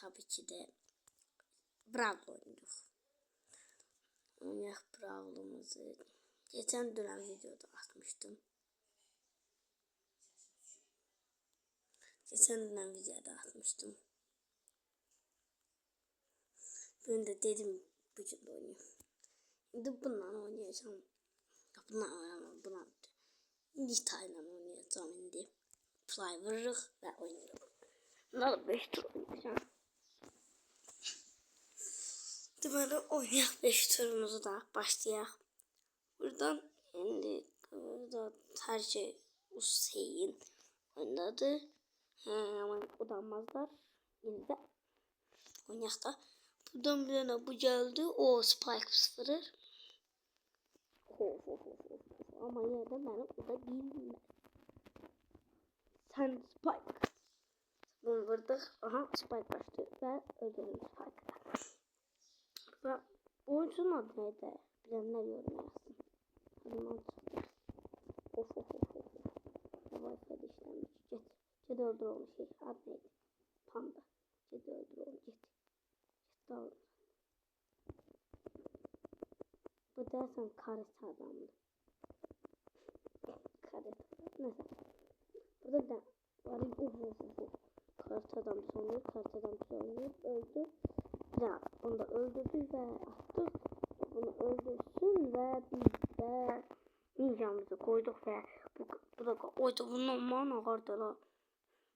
tabii ki de Brawl oynuyoruz. Oynayaq Brawl'ımızı. Geçen dönem videoda atmıştım. Bugün de dedim bugün de oynayayım. Şimdi bununla oynayacağım. Bununla Nita'yla oynayacağım şimdi. Fly vururuz ve oynayalım. Bunlarla 5 tur oynayacağım. Deməli oynayaq 5 turumuzu da başlayaq. Buradan şimdi burada her şey Hüseyin oynadı. Ama utanmazlar. Yine de oynayaq da. Buradan bir tane bu geldi. O Spike sıfırır. Ama yine de benim o da bilmez. Sen Spike. Bunu vurduk. Aha Spike başlıyor ve öldürdüm Spike'ı. Ve oyuncunun adı neydi? Bilenler yorum yazsın. Hadi mantıklı. Of. Wi-Fi'de işlenmiş. Cedi öldür oğlum şey. Adı neydi? Panda. Cedi öldür oğlum. Cedi öldür. Bu dersen karısı adamdı. Karısı. Neyse. Burada da var. Karısı adam sanıyor. Öldü. Ya onu da öldürdü ve attık. Bunu öldürsün ve biz de ninjamızı koyduk ve bu da oydu bunun mana vardı la.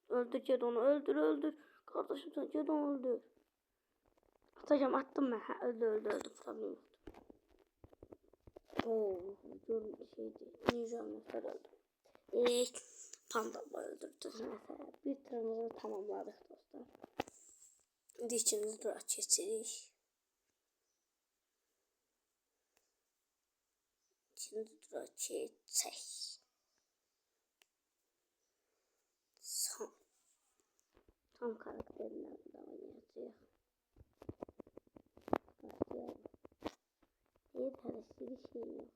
Öldür Cedi onu öldür. Kardeşim sen Cedi onu öldür. Atacağım attım ben. Ha, öldü. Problem yok. Şeydi. Ninjamız öldü. Panda öldürdü. Mesela bir turumuzu tamamladık dostlar. Şimdi içimizi bırak geçirik. Şimdi bırak geçsek. Tam karakterinden de oynayacağız. Başlayalım. Bir tanesi bir şey yok.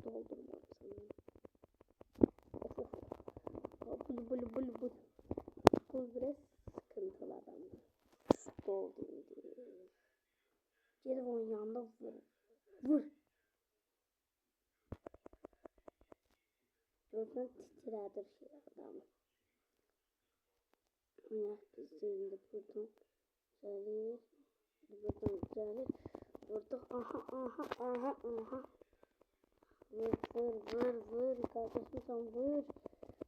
Doldurmam sanırım. Bul. Bu biraz sıkıntılı adamlar. Doldurdu. Geri onun yanında vur. Gördün titredir şey adamı. Ayak bizde buradan güzel. Vurduk. Aha. Vur. Kardeşim sen vur.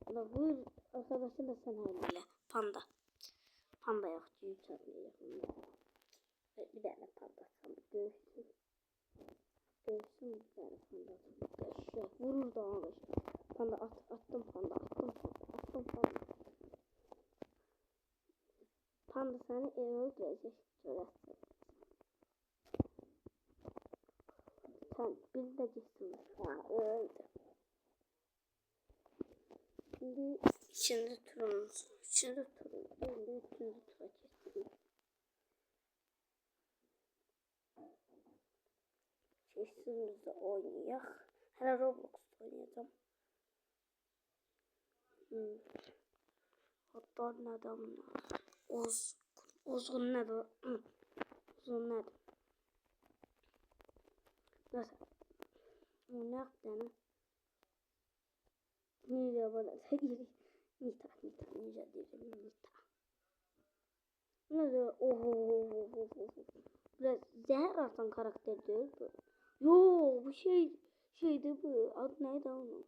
Ana vur. Arkadaşın da sen öyle. Panda yok. Cüyü çarpmayacak. Bir tane panda. Dövüşsün bir tane panda. Vurur da ona. Panda attım panda. Panda seni öldürecek. Görəsin. Sen bileceksin. Öldü. Şimdi ikinci turumuz. Şimdi üçüncü tura geçelim. Sesimizi oynayaq. Hələ Roblox'da oynayacağım. Hatta nədən Ozgun nədir? Uzun nədir? Nəsə. Oynayaq dənə. Ninja bana deyir. Nita deyirəm. Nədir? Biraz zəhər atan karakter deyil bu. Yo bu şeydi bu. Adı neydi onun?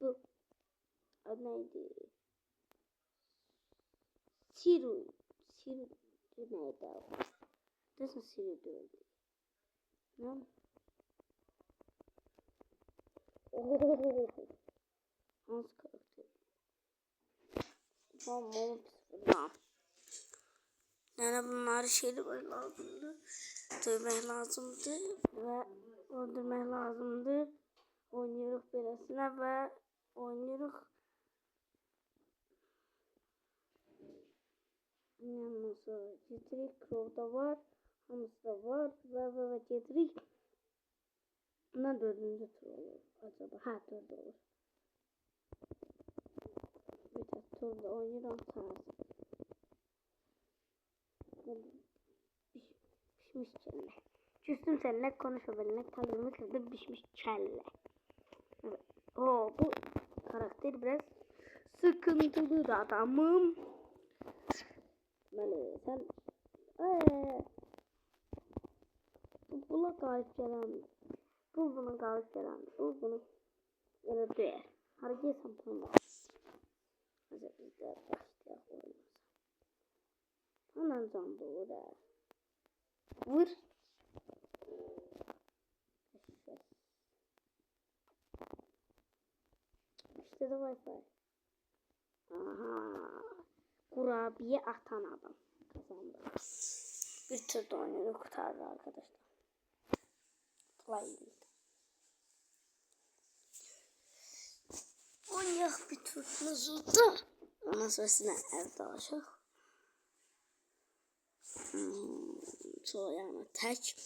Bu. Adı neydi? Siru neydi o? Nasıl Siru diyordu? Ne? Nasıl karakter? Tamam sıfırdan. Yani bunları şeylemek lazımdı. Dövmek lazımdı ve öldürmek lazımdı. Oynuyoruz birisine ve oynuyoruz. Ondan sonra Cedric Crow'da var. Hams'da var. Ve Cedric. Bundan 4. tur olur acaba. Ha 4 olur. Bir de turda oynuyorum tarzı. pişmiş kelle. Küstüm seninle konuşabilmek kalbimi kırdı pişmiş kelle. Evet. Bu karakter biraz sıkıntılı da adamım. Böyle sen buna galip gelen buna galip gelen bunu yana değer. Hareket sanpamaz. Hadi biz de başlayalım. Anan can dolu da. Vur. İşte de Wi-Fi. Aha. Kurabiye atan adam kazandı. Bir türlü oyunu kurtardı arkadaşlar. Play. Oynayak bir turumuz oldu. Ondan sonrasında evde olacak. Sonra yani tek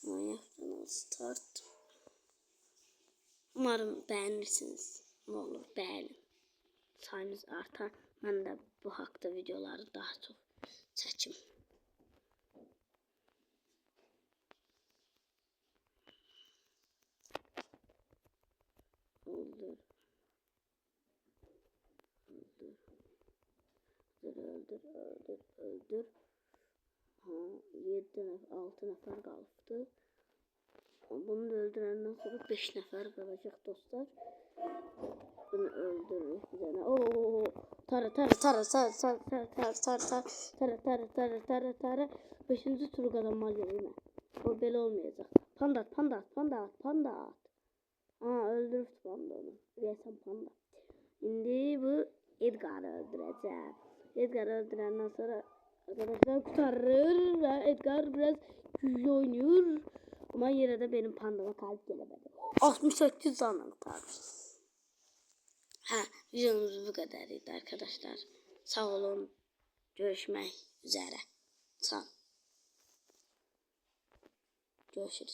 oynayaktan start. Umarım beğenirsiniz. Ne olur beğenin. Sayınız artar. Ben de bu hakta videoları daha çok çekim. Öldür. Öldür. Ha, 7 nefer, 6 nefer kaldı. Bunu da öldürenden sonra 5 nefer kalacak dostlar. Bunu öldürürüz bir tane. Oo, tara. 5. turu kazanma yine. O böyle olmayacak. Panda at. Öldürüp panda onu. Resmen panda. Şimdi bu Edgar'ı öldüreceğim. Edgar'ı öldürenden sonra arkadaşlar kurtarır ve Edgar biraz güçlü oynuyor. Ama yine de benim pandama kalp gelemedi. 68 canım tabii. Videomuz bu kadarıydı arkadaşlar. Sağ olun. Görüşmek üzere. Sağ olun. Görüşürüz.